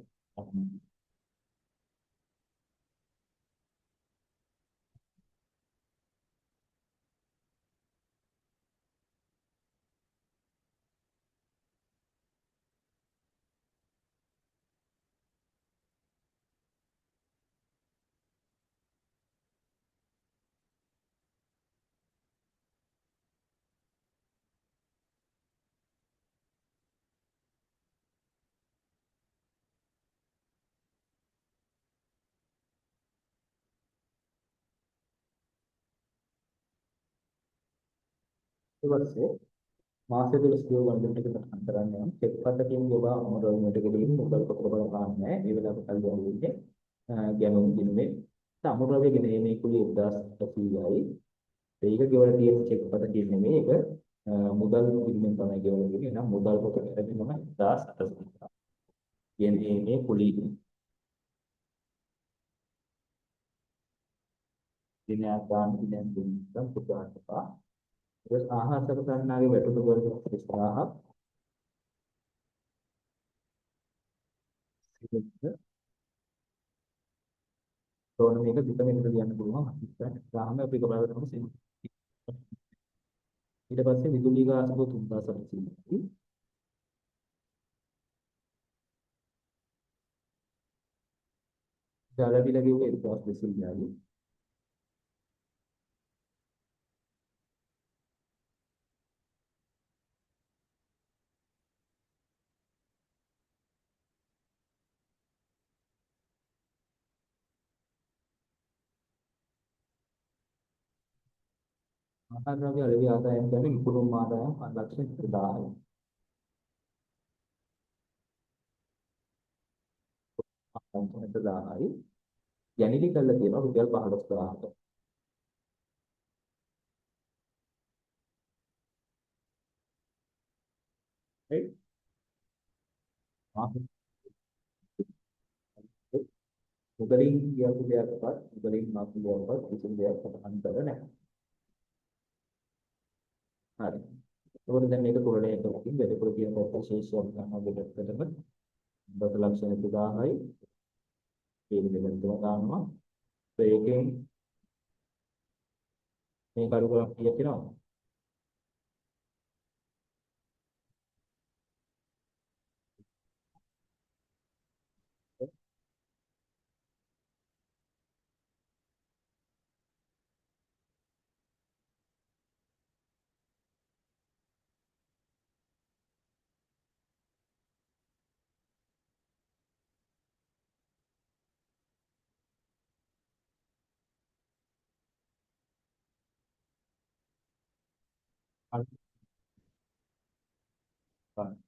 ඊට පස්සේ මාසෙ 12 කිලෝ ගණන් ටික සටහන් කරන්න යන චෙක් පතකින් ගොඩා අමරවීමට ගෙදීම මුදල් කොට බල ගන්නෑ. ඒ වෙලාවට කල් යන්නේ ගැනුම් දිනුනේ අමුද්‍රව්‍ය ගෙනීමේ කුලිය 1800යි. ඒක ගෙවලා තියෙන චෙක් පතකින් නෙමෙයි ඒක මුදල් පිළිමෙන් තමයි ගෙවලා තියෙන්නේ. එහෙනම් මුදල් කොට කරගෙන තමයි 1800. ගෙනීමේ කුලිය දිනයක් ගන්න දිනෙන් දිනක් පුතාටපා. ඒක ආහාර සකසන්නාගේ වැටුපු වර්ග 3000ක් තෝරන මේක දුක මෙන්න කියන්න පුළුවන්. ගාම අපි කබලවටම ඊට පස්සේ විදුලි ගාස්කෝ 3700යි. ජල බිල කිව්වේ 1200යි. ආහාර ද්‍රව්‍ය අලෙවි ආදායම් කියන්නේ විකුණුම් ආදායම් 5,10,000යි. ආදායම් 1000යි. ගැණිලි කරලා තියෙනවා රුපියල් 15,000ක්. right? මුදලින් කියපු දෙයක්වත් මුදලින් මාපු දෙයක්වත් කිසිම දෙයක් සටහන් කරලා නැහැ. හරි. ඒකෝද දැන් මේක තුරණය කරකින් වැඩිපුර කියන විශේෂයක් ගන්නවා දෙකකටම 10,10,000යි මේ දෙකෙන් තුන ගන්නවා. ඒකෙන් මේ කරුණක් කීයක් වෙනවද?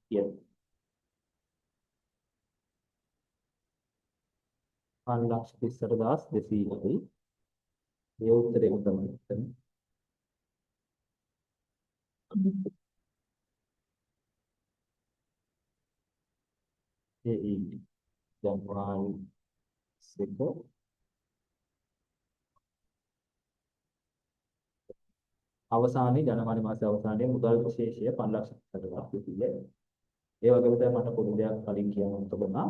කියන 5,38,200යි. මේ උත්තරේ තමයි එතන. ඒ ජනවාරි 2 අවසානයේ ජනවාරි මාසයේ අවසානයේ මුදල් විශේෂය 5,40,200යි. ඒ වගේම තමයි මට පොඩි දෙයක් කලින් කියන්න තිබුණා.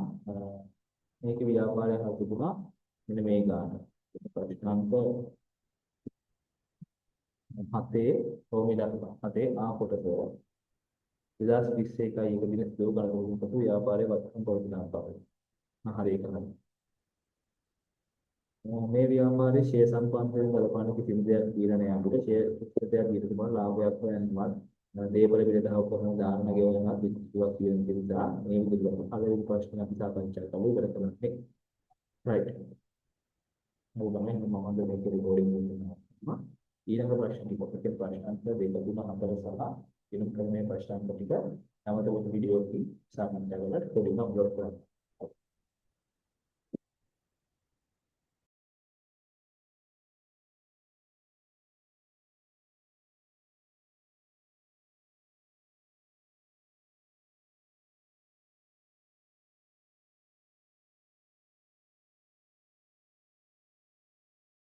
මේකේ ව්‍යාපාරය හරි තිබුණා. මෙන්න මේ ගාන. ප්‍රතිශාන්ත 7 ප්‍රෝමිලා 7 ආ කොටස 2021යි එක දින සිදු කරන පසු ව්‍යාපාරයේ වත්කම් පොරොන්දුනා පාවයි. හරි ඒක හරි. මේ ව්‍යාපාරයේ ෂෙයා සම්පන්නයෙන් බලපාන කිසිම දෙයක් දීලා නෑ අපිට. ෂෙයා කිසිම දෙයක් දීලා තිබුණා ලාභයක් හොයන්නවත් දේපල පිළිදහව කරන දාන්න ගෙවනවා කිසිවක් කියන නිසා මේ විදිහට අලෙවි ප්‍රශ්න අපි සාකච්ඡා කරමු ඉවර කරන්නේ. right. මොකද මම අද මේක රෙකෝඩින් කරනවා. ඊළඟ ප්‍රශ්න ටික ඔකේ ප්‍රශ්න අංක 2 3 4 සහ වෙන ක්‍රමයේ ප්‍රශ්න අංක ටික නැවත වීඩියෝ එකකින් සාකච්ඡා කරලා පොඩ්ඩක් අප්ලෝඩ් කරනවා.